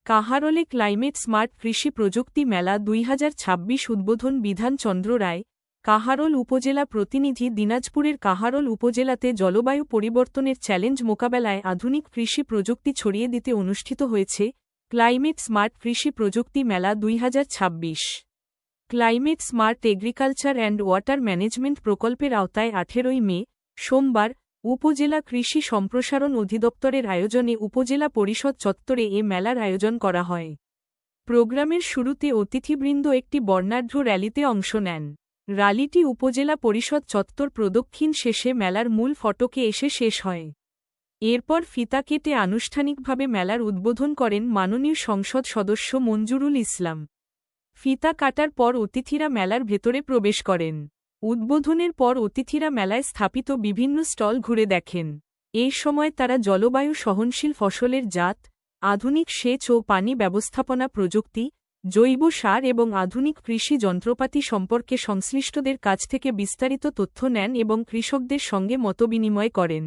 কাহারোলে climate smart কৃষি প্রযুক্তি মেলা 2026 উদ্বোধন বিধান চন্দ্র রায়। কাহারোল উপজেলা প্রতিনিধি। দিনাজপুরের কাহারোল উপজেলাতে জলবায়ু পরিবর্তনের চ্যালেঞ্জ মোকাবেলায় আধুনিক কৃষি প্রযুক্তি ছড়িয়ে দিতে অনুষ্ঠিত হয়েছে ক্লাইমেট স্মার্ট কৃষি প্রযুক্তি মেলা 2026। Climate smart agriculture and water management প্রকল্পের আওতায় 18 মে সোমবার উপজেলা কৃষি সম্প্রসারণ অধিদপ্তরের আয়োজনে উপজেলা পরিষদ চত্বরে এ মেলার আয়োজন করা হয়। প্রোগ্রামের শুরুতে অতিথিবৃন্দ একটি বর্ণাঢ্য র্যালিতে অংশ নেন। র্যালিটি উপজেলা পরিষদ চত্বর প্রদক্ষিণ শেষে মেলার মূল ফটকে এসে শেষ হয়। এরপর ফিতা কেটে আনুষ্ঠানিকভাবে মেলার উদ্বোধন করেন মাননীয় সংসদ সদস্য মঞ্জুরুল ইসলাম। ফিতা কাটার পর অতিথিরা মেলার ভেতরে প্রবেশ করেন। উদ্বোধনের পর অতিথিরা মেলায় স্থাপিত বিভিন্ন স্টল ঘুরে দেখেন। এই সময় তারা জলবায়ু সহনশীল ফসলের জাত, আধুনিক সেচ ও পানি ব্যবস্থাপনা প্রযুক্তি, জৈব সার এবং আধুনিক কৃষি যন্ত্রপাতি সম্পর্কে সংশ্লিষ্টদের কাছ থেকে বিস্তারিত তথ্য নেন এবং কৃষকদের সঙ্গে মতবিনিময় করেন।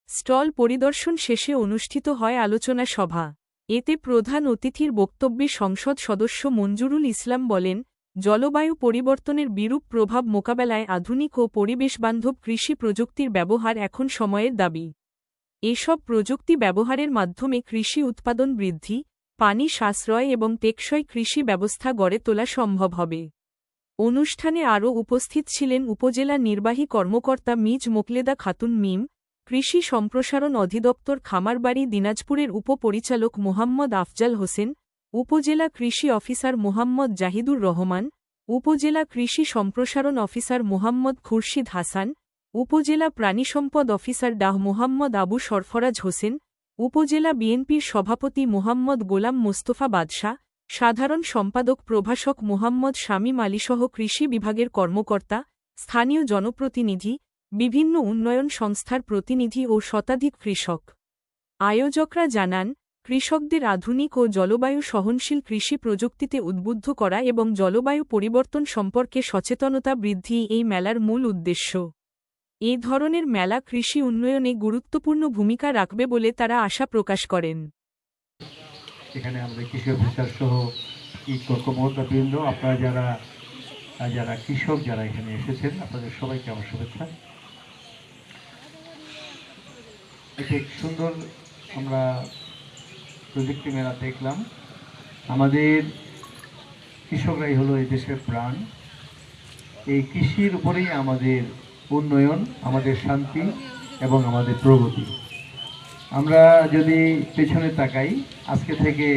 স্টল পরিদর্শন শেষে অনুষ্ঠিত হয় আলোচনা সভা। এতে প্রধান অতিথির বক্তব্যে সংসদ সদস্য মঞ্জুরুল ইসলাম বলেন, জলবায়ু পরিবর্তনের বিরূপ প্রভাব মোকাবেলায় আধুনিক ও পরিবেশবান্ধব কৃষি প্রযুক্তির ব্যবহার এখন সময়ের দাবি। এসব প্রযুক্তি ব্যবহারের মাধ্যমে কৃষি উৎপাদন বৃদ্ধি, পানি সাশ্রয় এবং টেকসই কৃষি ব্যবস্থা গড়ে তোলা সম্ভব হবে। অনুষ্ঠানে আরও উপস্থিত ছিলেন উপজেলা নির্বাহী কর্মকর্তা মিজ মোকলেদা খাতুন মিম, কৃষি সম্প্রসারণ অধিদপ্তর খামারবাড়ি দিনাজপুরের উপপরিচালক মোহাম্মদ আফজাল হোসেন, উপজেলা কৃষি অফিসার মোহাম্মদ জাহিদুর রহমান, উপজেলা কৃষি সম্প্রসারণ অফিসার মোহাম্মদ খুরশিদ হাসান, উপজেলা প্রাণিসম্পদ অফিসার ডাহ মোহাম্মদ আবু সরফরাজ হোসেন, উপজেলা বিএনপির সভাপতি মোহাম্মদ গোলাম মোস্তফা বাদশা, সাধারণ সম্পাদক প্রভাষক মোহাম্মদ শামীম আলীসহ কৃষি বিভাগের কর্মকর্তা, স্থানীয় জনপ্রতিনিধি, বিভিন্ন উন্নয়ন সংস্থার প্রতিনিধি ও শতাধিক কৃষক। আয়োজকরা জানান, কৃষকদের আধুনিক ও জলবায়ু সহনশীল কৃষি প্রযুক্তিতে উদ্বুদ্ধ করা এবং জলবায়ু পরিবর্তন সম্পর্কে সচেতনতা বৃদ্ধি এই মেলার মূল উদ্দেশ্য। এ ধরনের মেলা কৃষি উন্নয়নে গুরুত্বপূর্ণ ভূমিকা রাখবে বলে তারা আশা প্রকাশ করেন। এখানে আমরা কৃষি অফিসার সহ কর্মকর্তাবৃন্দ, আপনারা যারা কৃষক যারা এখানে এসেছেন, আপনাদের সবাইকে আমার শুভেচ্ছা। এটি সুন্দর আমরা প্রযুক্তি মেলা দেখলাম। আমাদের কৃষকরাই হলো এই দেশের প্রাণ। এই কৃষির উপরেই আমাদের উন্নয়ন, আমাদের শান্তি এবং আমাদের প্রগতি। আমরা যদি পেছনে তাকাই, আজকে থেকে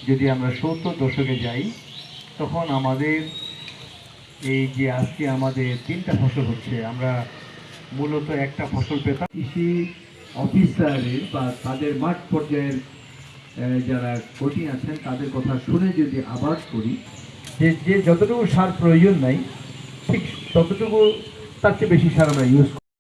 যদি আমরা 70 দশকে যাই, তখন আমাদের এই যে আজকে আমাদের 3টা ফসল হচ্ছে, আমরা মূলত একটা ফসল পেতাম। কৃষি অফিসারের বা তাদের মাঠ পর্যায়ের যারা কর্মী আছেন তাদের কথা শুনে যদি আবাদ করি, যে যতটুকু সার প্রয়োজন নাই, ঠিক ততটুকু তার চেয়ে বেশি সার আমরা ইউজ